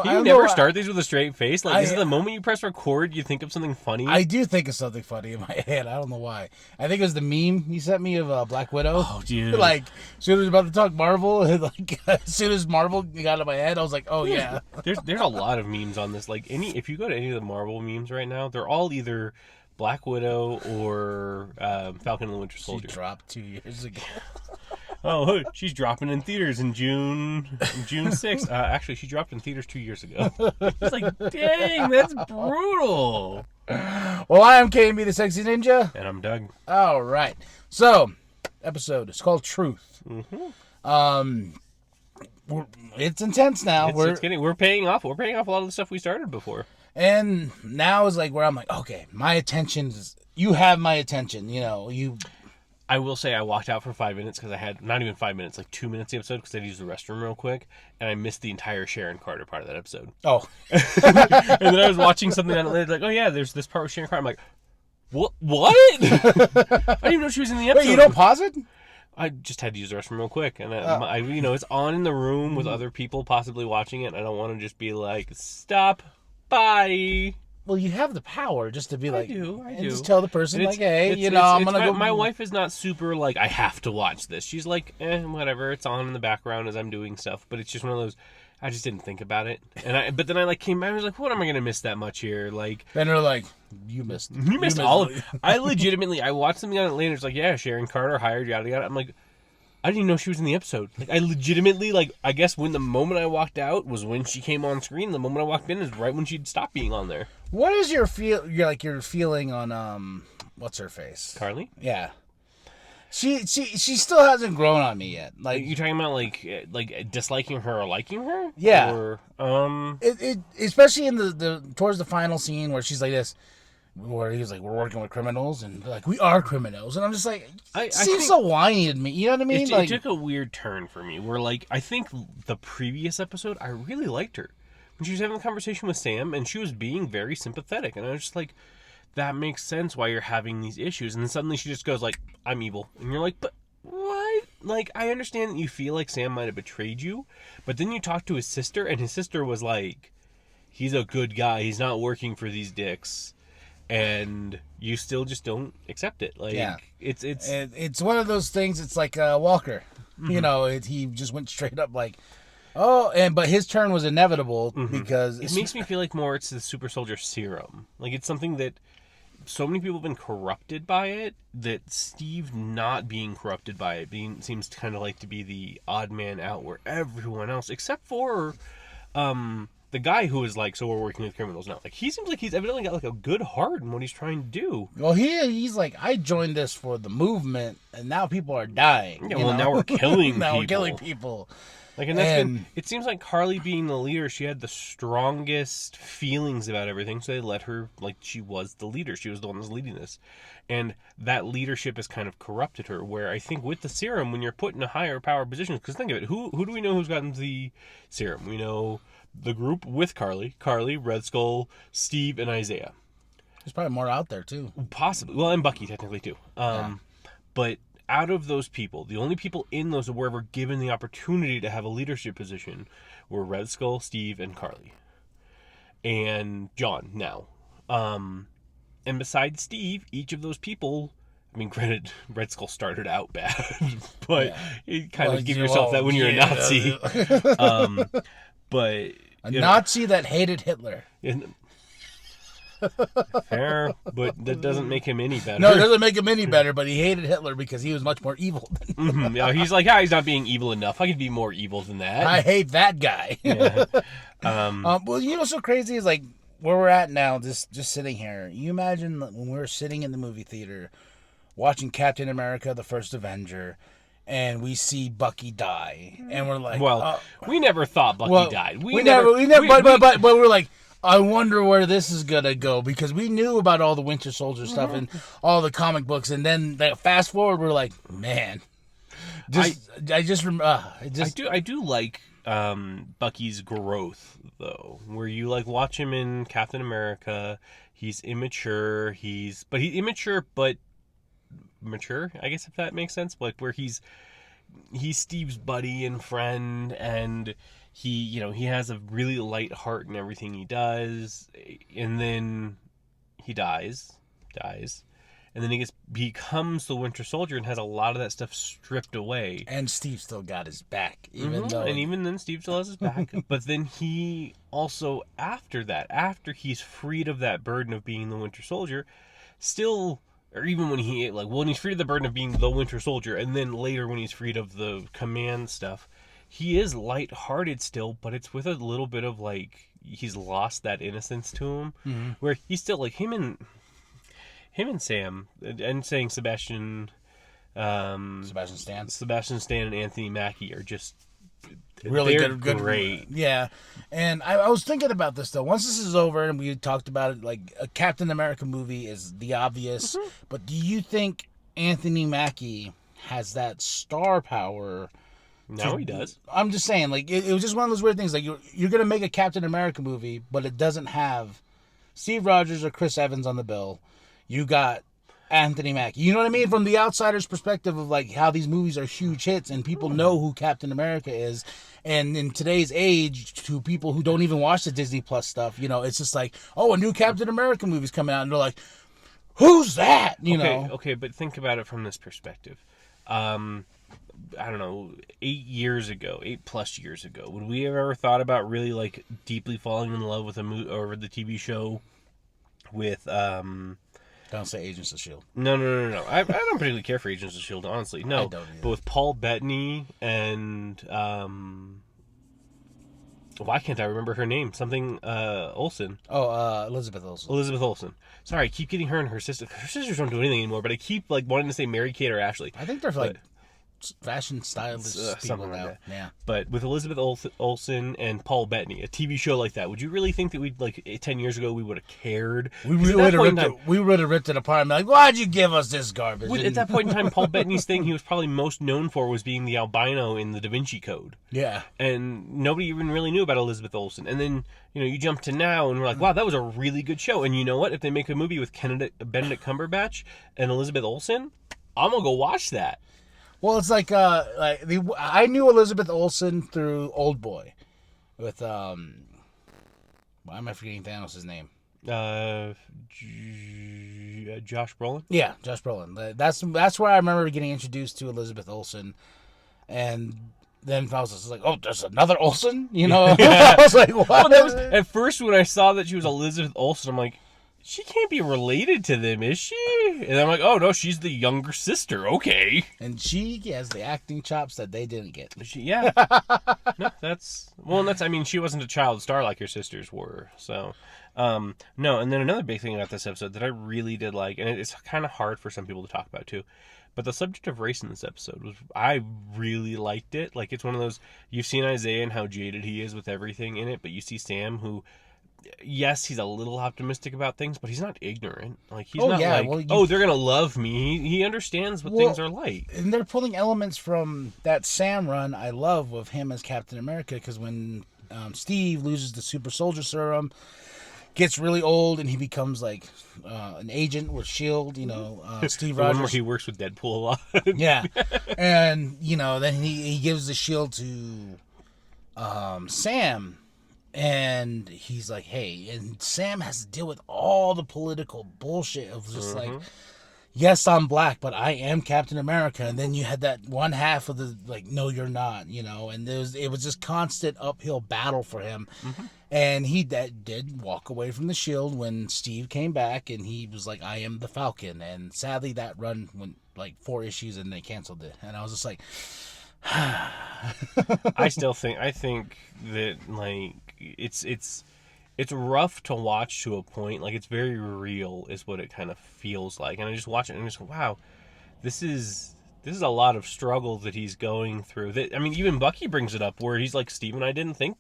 You never start these with a straight face? Like, is it the moment you press record, you think of something funny? I do think of something funny in my head. I don't know why. I think it was the meme you sent me of Black Widow. Oh, dude. Like, as soon as I was about to talk Marvel, like, as soon as Marvel got in my head, I was like, oh, yeah. There's a lot of memes on this. Like, if you go to any of the Marvel memes right now, they're all either Black Widow or Falcon and the Winter Soldier. She dropped 2 years ago. Oh, she's dropping in theaters in June 6th. Actually, she dropped in theaters 2 years ago. It's like, dang, that's brutal. Well, I am KMB The Sexy Ninja. And I'm Doug. All right. So, episode is called Truth. Mm-hmm. It's intense now. We're paying off. We're paying off a lot of the stuff we started before. And now is like where I'm like, okay, my attention is... You have my attention, I will say I walked out for 5 minutes because I had, not even 5 minutes, like 2 minutes the episode because I had to use the restroom real quick, and I missed the entire Sharon Carter part of that episode. Oh. And then I was watching something and like, oh yeah, there's this part with Sharon Carter. I'm like, what? I didn't even know she was in the episode. Wait, you don't pause it? I just had to use the restroom real quick, and I it's on in the room with other people possibly watching it, and I don't want to just be like, stop, bye. Well, you have the power just to be like... I do. And just tell the person, like, hey, I'm going to go... My wife is not super, like, I have to watch this. She's like, whatever, it's on in the background as I'm doing stuff. But it's just one of those, I just didn't think about it. But then I, came back, I was like, what am I going to miss that much here? Like... Then they're like, you missed all of it. I legitimately, I watched something on it later, it's like, yeah, Sharon Carter hired, yada, yada. I'm like... I didn't even know she was in the episode. Like, I legitimately, I guess when the moment I walked out was when she came on screen. The moment I walked in is right when she'd stopped being on there. What is your feeling on, what's her face? Carly? Yeah. She still hasn't grown on me yet. Like, you talking about, like disliking her or liking her? Yeah. Or, especially in the towards the final scene where she's like this. Where he was like, we're working with criminals, and like, we are criminals, and I'm just like, seems so whiny to me. You know what I mean? It took a weird turn for me. Where I think the previous episode, I really liked her when she was having a conversation with Sam, and she was being very sympathetic, and I was just like, that makes sense why you're having these issues. And then suddenly she just goes like, I'm evil, and you're like, but what? Like, I understand that you feel like Sam might have betrayed you, but then you talk to his sister, and his sister was like, he's a good guy. He's not working for these dicks. And you still just don't accept it. Like, yeah. It's one of those things. It's like Walker, mm-hmm. He just went straight up like, but his turn was inevitable mm-hmm. because it makes me feel like more it's the super soldier serum. Like, it's something that so many people have been corrupted by it that Steve not being corrupted by it seems kind of like to be the odd man out where everyone else, except for, the guy who is like, so we're working with criminals now. Like, he seems like he's evidently got like a good heart in what he's trying to do. Well, he's like, I joined this for the movement, and now people are dying. Yeah, well, now we're killing now people. We're killing people. Like, and that's been, it seems like Carly being the leader, she had the strongest feelings about everything, so they let her, like, she was the leader. She was the one that was leading this. And that leadership has kind of corrupted her, where I think with the serum, when you're put in a higher power position, because think of it, who do we know who's gotten the serum? We know the group with Carly, Red Skull, Steve, and Isaiah. There's probably more out there, too. Possibly. Well, and Bucky, technically, too. But out of those people, the only people in those that were ever given the opportunity to have a leadership position were Red Skull, Steve, and Carly. And John, now. And besides Steve, each of those people... I mean, granted, Red Skull started out bad, but you kind of give yourself that when you're a Nazi. But a Nazi that hated Hitler. Fair, but that doesn't make him any better. No, it doesn't make him any better, but he hated Hitler because he was much more evil than him. Mm-hmm. Yeah, he's like, he's not being evil enough. I could be more evil than that. I hate that guy. Yeah. Well, you know what's so crazy is like where we're at now, just sitting here. You imagine when we were sitting in the movie theater watching Captain America, the First Avenger, and we see Bucky die, and we're like, well, we never thought Bucky died. But we're like, I wonder where this is gonna go, because we knew about all the Winter Soldier stuff and all the comic books, and then fast forward, we're like, man, I do like Bucky's growth though, where you like watch him in Captain America. He's immature. But mature, I guess, if that makes sense. Like, where he's Steve's buddy and friend, and he has a really light heart in everything he does, and then he dies, and then he becomes the Winter Soldier and has a lot of that stuff stripped away. And Steve still got his back, even though... And even then, Steve still has his back. But then he also, after he's freed of that burden of being the Winter Soldier, still, or even when he's freed of the burden of being the Winter Soldier, and then later when he's freed of the command stuff, he is lighthearted still, but it's with a little bit of, like, he's lost that innocence to him, where he's still, like, him and Sam, and saying Sebastian Stan and Anthony Mackie are just really good, great. Yeah, and I was thinking about this though. Once this is over and we talked about it, like a Captain America movie is the obvious, but do you think Anthony Mackie has that star power? No, he does. I'm just saying, like it was just one of those weird things. Like you're gonna make a Captain America movie, but it doesn't have Steve Rogers or Chris Evans on the bill. You got Anthony Mackie. You know what I mean? From the outsider's perspective of like how these movies are huge hits and people know who Captain America is. And in today's age, to people who don't even watch the Disney Plus stuff, it's just like, oh, a new Captain America movie's coming out. And they're like, who's that? You know? Okay, but think about it from this perspective. I don't know, 8+ years ago, would we have ever thought about really like deeply falling in love with a movie or the TV show with Don't say Agents of S.H.I.E.L.D. No. I don't particularly care for Agents of S.H.I.E.L.D., honestly. No. I don't either. But with Paul Bettany and why can't I remember her name? Something Olsen. Oh, Elizabeth Olsen. Sorry, I keep getting her and her sister. Her sisters don't do anything anymore, but I keep like wanting to say Mary-Kate or Ashley. I think they're like fashion stylist something like that. Yeah. But with Elizabeth Olsen and Paul Bettany, a TV show like that, would you really think that we'd 10 years ago we would have cared? We would have ripped it apart and be like, why'd you give us this garbage? At that point in time, Paul Bettany's thing he was probably most known for was being the albino in the Da Vinci Code. Yeah. And nobody even really knew about Elizabeth Olsen. And then, you jump to now and we're like, wow, that was a really good show. And you know what? If they make a movie with Benedict Cumberbatch and Elizabeth Olsen, I'm going to go watch that. Well, it's like I knew Elizabeth Olsen through Old Boy, with why am I forgetting Thanos' name? Josh Brolin. Yeah, Josh Brolin. That's where I remember getting introduced to Elizabeth Olsen, and then I was just like, oh, there's another Olsen, Yeah. I was like, what? Well, at first when I saw that she was Elizabeth Olsen, I'm like, she can't be related to them, is she? And I'm like, oh, no, she's the younger sister. Okay. And she has the acting chops that they didn't get. Yeah. No, she wasn't a child star like her sisters were. So, no. And then another big thing about this episode that I really did like, and it's kind of hard for some people to talk about too, but the subject of race in this episode I really liked it. Like, it's one of those, you've seen Isaiah and how jaded he is with everything in it, but you see Sam who, yes, he's a little optimistic about things, but he's not ignorant. Like, he's not they're going to love me. He understands what things are like. And they're pulling elements from that Sam run I love with him as Captain America, because when Steve loses the super soldier serum, gets really old, and he becomes like an agent with S.H.I.E.L.D., Steve Rogers. One where he works with Deadpool a lot. Yeah. And, then he gives the S.H.I.E.L.D. to Sam. And he's like, hey, and Sam has to deal with all the political bullshit of just like, yes, I'm black, but I am Captain America. And then you had that one half of the, like, no, you're not, and it was just constant uphill battle for him. And he did walk away from the S.H.I.E.L.D. when Steve came back, and he was like, I am the Falcon. And sadly, that run went like 4 issues and they canceled it. And I was just like, I think that, like, it's rough to watch to a point. Like, it's very real is what it kind of feels like. And I just watch it and I just go, wow, this is a lot of struggle that he's going through. That, I mean, even Bucky brings it up where he's like, Steven, I don't think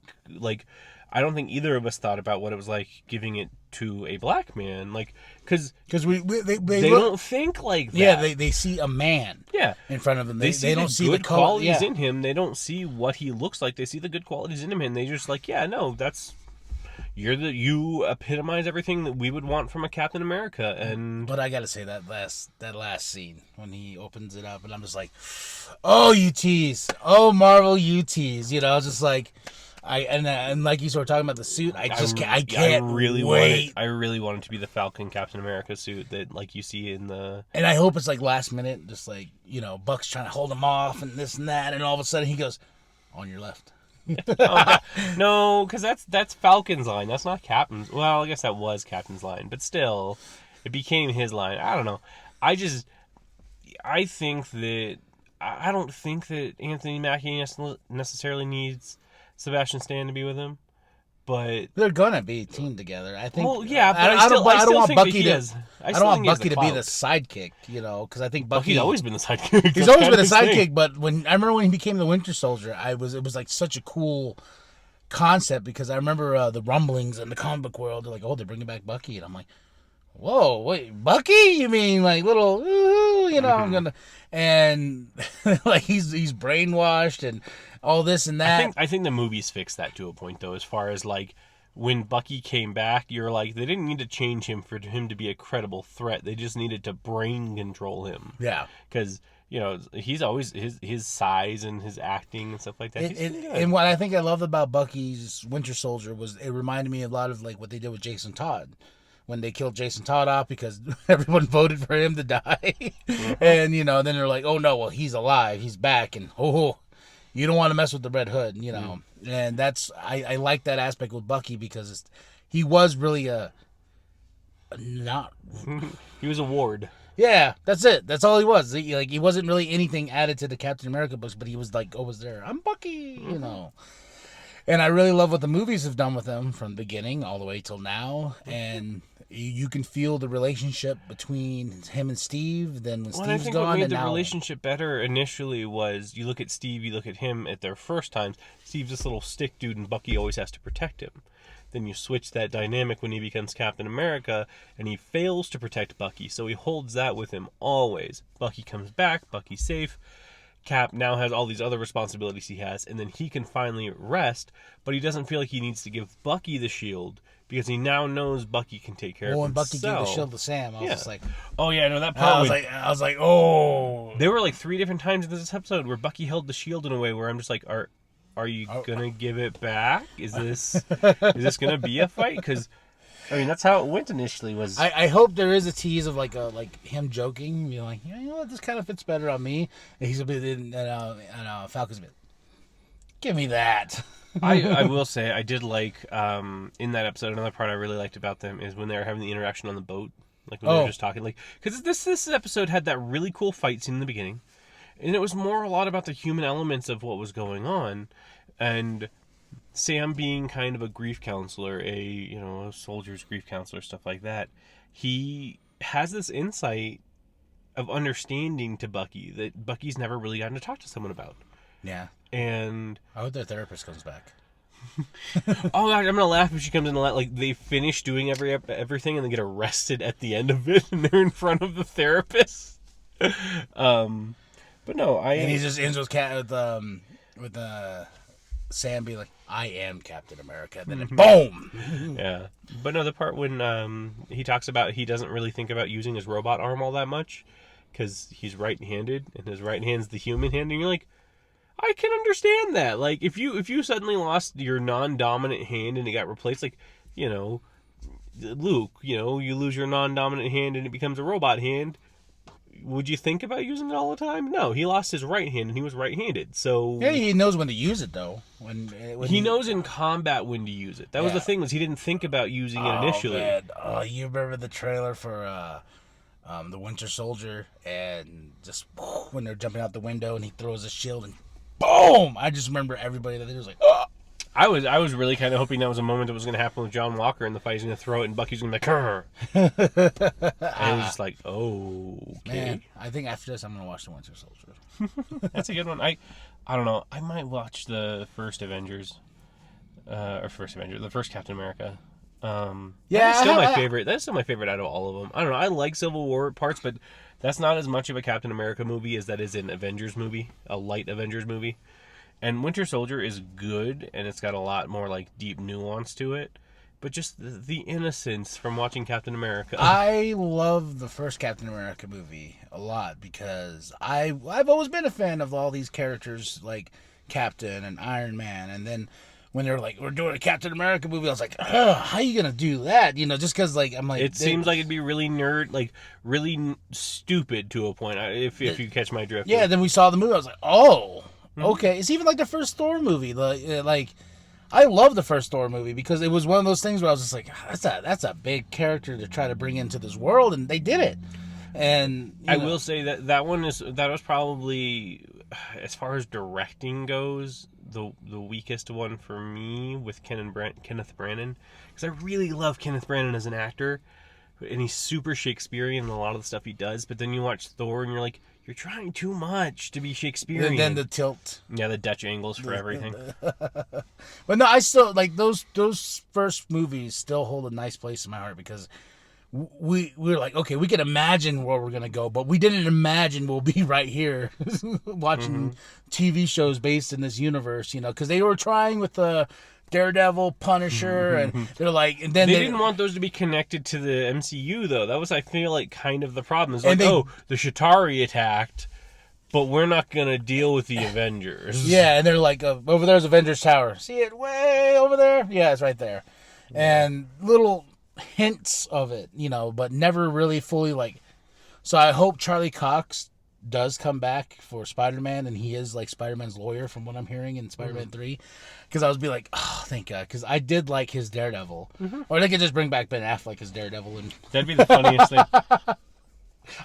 either of us thought about what it was like giving it to a black man. Like, because they don't think like that. Yeah, they see a man in front of them. They don't see the qualities in him. They don't see what he looks like. They see the good qualities in him, and they just like, yeah, no, you epitomize everything that we would want from a Captain America. And but I gotta say that last scene when he opens it up, and I'm just like, oh, you tease, oh, Marvel, you tease, just like, And like you were talking about the suit, I can't wait. I really want it to be the Falcon Captain America suit that like you see in the. And I hope it's like last minute, just like Buck's trying to hold him off and this and that, and all of a sudden he goes, "On your left." No, because that's Falcon's line. That's not Captain's. Well, I guess that was Captain's line, but still, it became his line. I don't know. I think that I don't think that Anthony Mackie necessarily needs Sebastian Stan to be with him, but they're gonna be teamed together. I think. Well, yeah, but I don't want Bucky to. I don't want Bucky to be the sidekick, because I think Bucky's always been the sidekick. He's always been the sidekick, but I remember when he became the Winter Soldier, it was like such a cool concept because I remember the rumblings in the comic book world. They're like, "Oh, they're bringing back Bucky," and I'm like, "Whoa, wait, Bucky? You mean like little, I'm gonna," and like he's brainwashed and all this and that. I think the movies fixed that to a point though, as far as like when Bucky came back, you're like they didn't need to change him for him to be a credible threat. They just needed to brain control him. Yeah, because he's always his size and his acting and stuff like that. And what I think I loved about Bucky's Winter Soldier was it reminded me a lot of like what they did with Jason Todd. When they killed Jason Todd off because everyone voted for him to die. And, then they're like, oh, no, well, he's alive. He's back. And, you don't want to mess with the Red Hood, And that's, I like that aspect with Bucky because he was really not. He was a ward. Yeah, that's it. That's all he was. He wasn't really anything added to the Captain America books, but he was like, always there. I'm Bucky, And I really love what the movies have done with him from the beginning all the way till now. And you can feel the relationship between him and Steve. Then when Steve's I think gone, what made the relationship better initially was you look at Steve, you look at him at their first times. Steve's this little stick dude, and Bucky always has to protect him. Then you switch that dynamic when he becomes Captain America, and he fails to protect Bucky, so he holds that with him always. Bucky comes back, Bucky's safe. Cap now has all these other responsibilities he has, and then he can finally rest, but he doesn't feel like he needs to give Bucky the shield because he now knows Bucky can take care of himself. When Bucky gave the shield to Sam, I was just like, "Oh yeah, no, that part." I was like, "Oh." There were like 3 different times in this episode where Bucky held the shield in a way where I'm just like, "Are you gonna give it back? Is this gonna be a fight?" Because that's how it went initially. Was I hope there is a tease of like him joking, being like, what, this kind of fits better on me. And he's a bit and Falcon's a bit. Give me that. I will say I did like in that episode. Another part I really liked about them is when they were having the interaction on the boat, like when they were just talking, like because this episode had that really cool fight scene in the beginning, and it was more a lot about the human elements of what was going on, and Sam being kind of a grief counselor, a soldier's grief counselor, stuff like that. He has this insight of understanding to Bucky that Bucky's never really gotten to talk to someone about. Yeah. And I hope their therapist comes back. Oh God, I'm gonna laugh if she comes in. Like they finish doing everything and they get arrested at the end of it, and they're in front of the therapist. But no, and he just ends with Sam being like, "I am Captain America." Then boom. Yeah, but no, the part when he talks about he doesn't really think about using his robot arm all that much because he's right-handed and his right hand's the human hand, and you're like, I can understand that. Like if you suddenly lost your non-dominant hand and it got replaced, like Luke, you lose your non-dominant hand and it becomes a robot hand. Would you think about using it all the time? No, he lost his right hand and he was right-handed. So yeah, he knows when to use it though. When he knows in combat when to use it. That was the thing, was he didn't think about using it initially. Man. Oh, you remember the trailer for the Winter Soldier, and just when they're jumping out the window and he throws a shield and boom! I just remember everybody that was like, oh. I was really kind of hoping that was a moment that was going to happen with John Walker and the fight. He's going to throw it and Bucky's going to be like, and it was just like, oh, okay. Man, I think after this I'm going to watch the Winter Soldier. That's a good one. I don't know. I might watch the first Avengers, the first Captain America. That's still my favorite. That's still my favorite out of all of them. I don't know. I like Civil War parts, but that's not as much of a Captain America movie as that is an Avengers movie, a light Avengers movie. And Winter Soldier is good, and it's got a lot more like deep nuance to it. But just the innocence from watching Captain America. I love the first Captain America movie a lot because I've always been a fan of all these characters like Captain and Iron Man, and then when they're like, we're doing a Captain America movie, I was like, ugh, how are you gonna do that? You know, just because like I'm like, It seems like it'd be really really stupid to a point. If you catch my drift. Yeah. Then we saw the movie. I was like, oh, okay. It's even like the first Thor movie. Like, I love the first Thor movie because it was one of those things where I was just like, that's a big character to try to bring into this world, and they did it. And I will say that was probably, as far as directing goes, the weakest one for me with Kenneth Branagh, because I really love Kenneth Branagh as an actor, and he's super Shakespearean in a lot of the stuff he does. But then you watch Thor, and you're like, you're trying too much to be Shakespearean. And then the tilt. Yeah, the Dutch angles for everything. But no, I still like those first movies. Still hold a nice place in my heart because we were like, okay, we can imagine where we're gonna go, but we didn't imagine we'll be right here watching TV shows based in this universe, you know, because they were trying with the Daredevil, Punisher, and they're like, and then they didn't want those to be connected to the MCU though. That was, I feel like, kind of the problem. It's like, the Chitauri attacked, but we're not gonna deal with the Avengers. Yeah, and they're like, over there's Avengers Tower. See it way over there? Yeah, it's right there. And little hints of it, you know, but never really fully like. So I hope Charlie Cox does come back for Spider-Man, and he is like Spider-Man's lawyer from what I'm hearing in Spider-Man 3, because I was be like, oh, thank God, because I did like his Daredevil. Or they could just bring back Ben Affleck as Daredevil, and That'd be the funniest thing.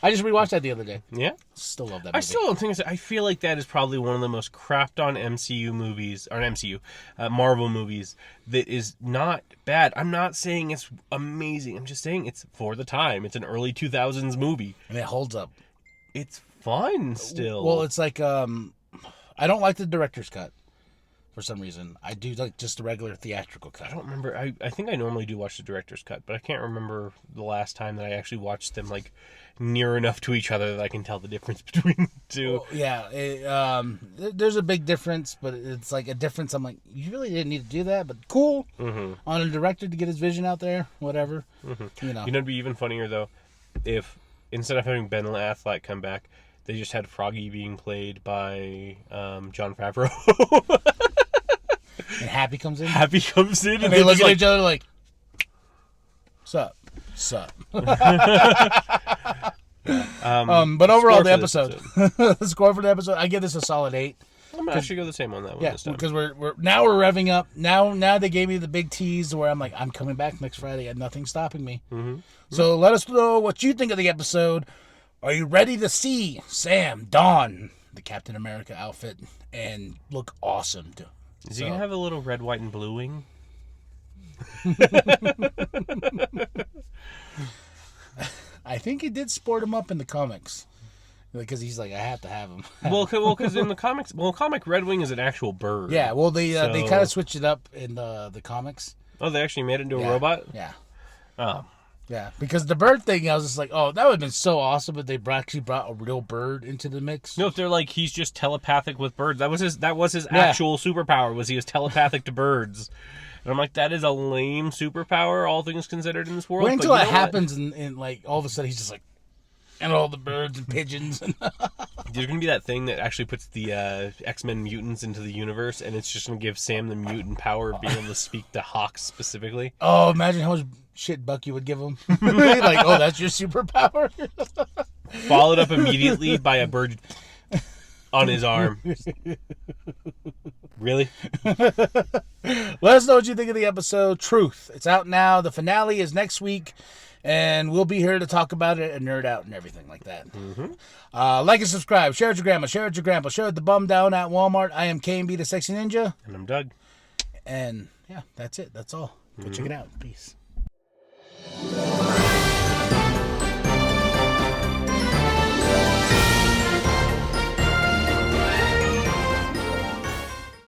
I just rewatched that the other day. Yeah, still love that movie. I still don't think I feel like that is probably one of the most crapped on MCU movies, or Marvel movies, that is not bad. I'm not saying it's amazing. I'm just saying it's for the time. It's an early 2000s movie. And it holds up. It's fun still. Well, it's like, I don't like the director's cut for some reason. I do like just the regular theatrical cut. I don't remember. I think I normally do watch the director's cut, but I can't remember the last time that I actually watched them like near enough to each other that I can tell the difference between the two. Well, yeah, there's a big difference, but it's like a difference. I'm like, you really didn't need to do that, but cool on a director to get his vision out there, whatever. You know, it'd be even funnier though if instead of having Ben Affleck come back, they just had Froggy being played by Jon Favreau. And Happy comes in. And they look at each other like, sup. But overall, the episode. The score for the episode, I give this a solid 8. I'm gonna actually go the same on that one. Yeah, this time. because we're revving up. Now they gave me the big tease where I'm like, I'm coming back next Friday and nothing's stopping me. So let us know what you think of the episode. Are you ready to see Sam don the Captain America outfit and look awesome? Is he gonna have a little red, white, and blue wing? I think he did sport him up in the comics because he's like, I have to have him. well, because in the comics, comic Red Wing is an actual bird. Yeah, well, they kind of switched it up in the comics. Oh, they actually made it into a robot? Yeah. Oh. Yeah, because the bird thing, I was just like, oh, that would have been so awesome if they actually brought a real bird into the mix. No, if they're like, he's just telepathic with birds. That was his actual superpower, was he was telepathic to birds. And I'm like, that is a lame superpower, all things considered, in this world. Wait until it happens and like all of a sudden he's just like, and all the birds and pigeons. There's going to be that thing that actually puts the X-Men mutants into the universe, and it's just going to give Sam the mutant power of being able to speak to hawks specifically. Oh, imagine how much shit Bucky would give him. Like, oh, that's your superpower? Followed up immediately by a bird on his arm. Really? Let us know what you think of the episode. Truth. It's out now. The finale is next week. And we'll be here to talk about it and nerd out and everything like that. Like and subscribe. Share it with your grandma. Share it with your grandpa. Share it with the bum down at Walmart. I am KMB The Sexy Ninja. And I'm Doug. And yeah, that's it. That's all. Go check it out. Peace.